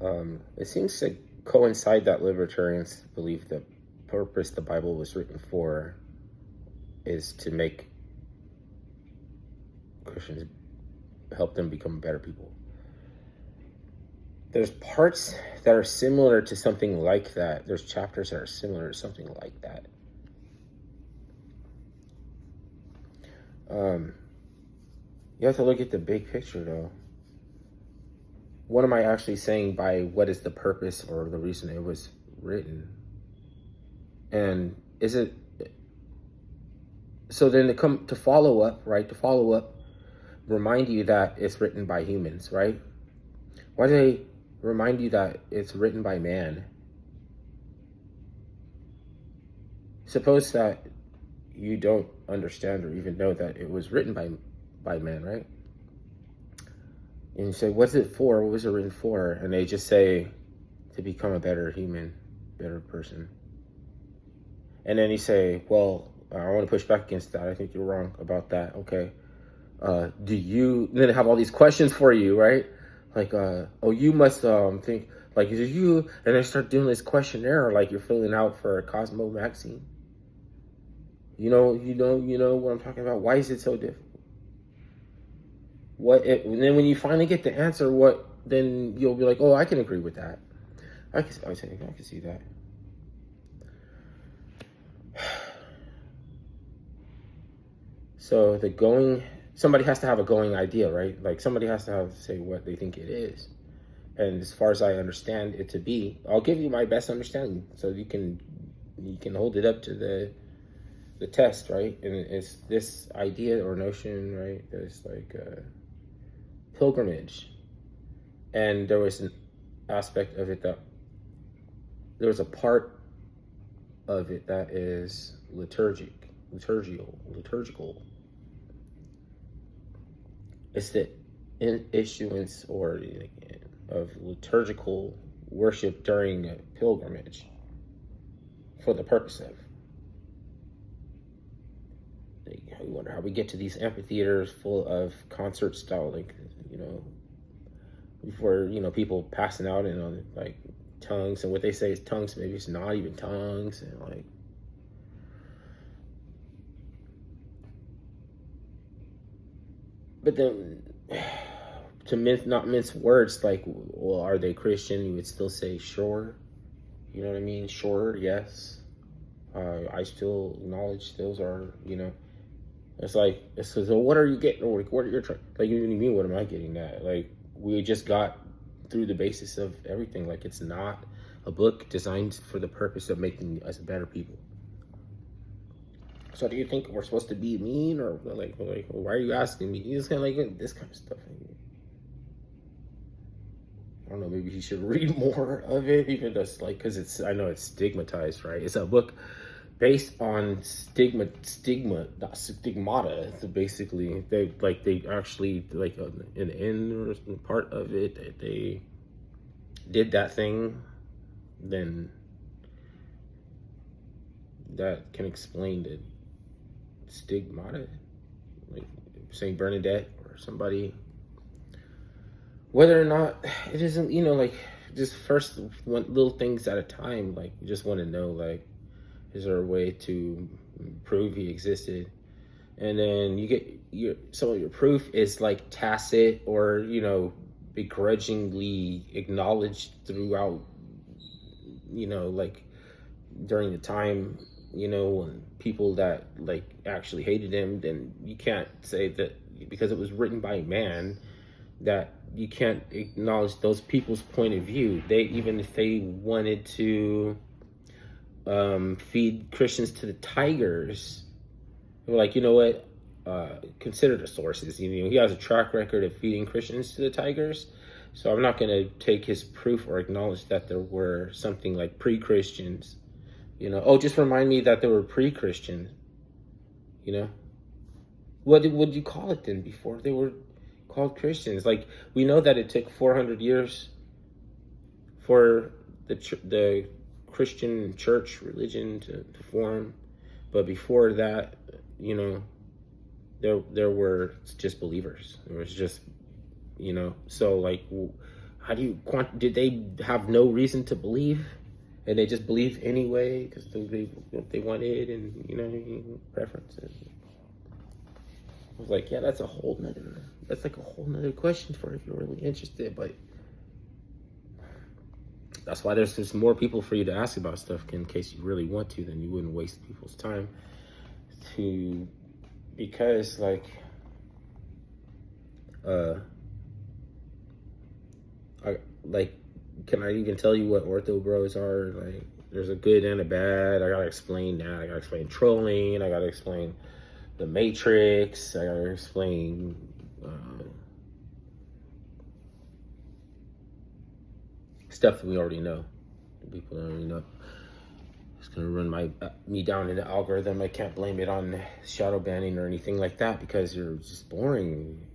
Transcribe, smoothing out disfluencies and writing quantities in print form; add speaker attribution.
Speaker 1: It seems to coincide that libertarians believe the purpose the Bible was written for is to make Christians, help them become better people. There's parts that are similar to something like that. There's chapters that are similar to something like that. You have to look at the big picture, though. What am I actually saying by what is the purpose or the reason it was written? And is it so then to follow up, right? To follow up, remind you that it's written by humans, right? Why do they remind you that it's written by man? Suppose that you don't understand or even know that it was written by man, right? And you say, what's it for? What was it written for? And they just say, to become a better human, better person. And then you say, well, I want to push back against that. I think you're wrong about that. Okay. Do you, and then they have all these questions for you, right? Like, oh, you must think, like, is it you? And they start doing this questionnaire like you're filling out for a Cosmo magazine. You know what I'm talking about? Why is it so difficult? And then when you finally get the answer, then you'll be like, oh, I can agree with that. I can see that. So somebody has to have a going idea, right? Like somebody has to say what they think it is. And as far as I understand it to be, I'll give you my best understanding so you can hold it up to the test, right? And it's this idea or notion, right? There's like pilgrimage. And there was an aspect of it there was a part of it that is liturgical. It's the issuance of liturgical worship during a pilgrimage for the purpose of. I wonder how we get to these amphitheaters full of concert style, before people passing out in like tongues, and what they say is tongues, maybe it's not even tongues, and like. But then, not mince words, like, well, are they Christian? You would still say, sure. You know what I mean? Sure, yes. I still acknowledge those are, It's so what are you getting? Or what are you trying? Like, you mean, what am I getting at? Like, we just got through the basis of everything. Like, it's not a book designed for the purpose of making us better people. So do you think we're supposed to be mean, or like why are you asking me? He's kind of like this kind of stuff. I don't know. Maybe he should read more of it, even just because I know it's stigmatized, right? It's a book based on stigmata. So basically, they actually in the end part of it, they did that thing. Then that can explain the stigmata, like Saint Bernadette or somebody. Whether or not it isn't, just first one little things at a time. Like, you just want to know, like, is there a way to prove he existed? And then you get some of your proof is like tacit or begrudgingly acknowledged throughout, like during the time, when people that like actually hated him. Then you can't say that because it was written by man that you can't acknowledge those people's point of view. Even if they wanted to feed Christians to the tigers, they were like, you know what, consider the sources. He has a track record of feeding Christians to the tigers, so I'm not going to take his proof or acknowledge that there were something like pre-Christians. Just remind me that there were pre-Christians. What would you call it then before they were called Christians? Like, we know that it took 400 years for the Christian church religion to form, but before that, there were just believers. There was just, so like, how do you did they have no reason to believe, and they just believe anyway because they wanted, and you know, preferences. I was like, yeah, that's like a whole nother question for if you're really interested, but that's why there's just more people for you to ask about stuff in case you really want to, then you wouldn't waste people's time because like can I even tell you what ortho bros are? Like, there's a good and a bad. I gotta explain that. I gotta explain trolling. I gotta explain the Matrix. I gotta explain stuff that we already know. People don't already know. It's gonna run me down in the algorithm. I can't blame it on shadow banning or anything like that because you're just boring.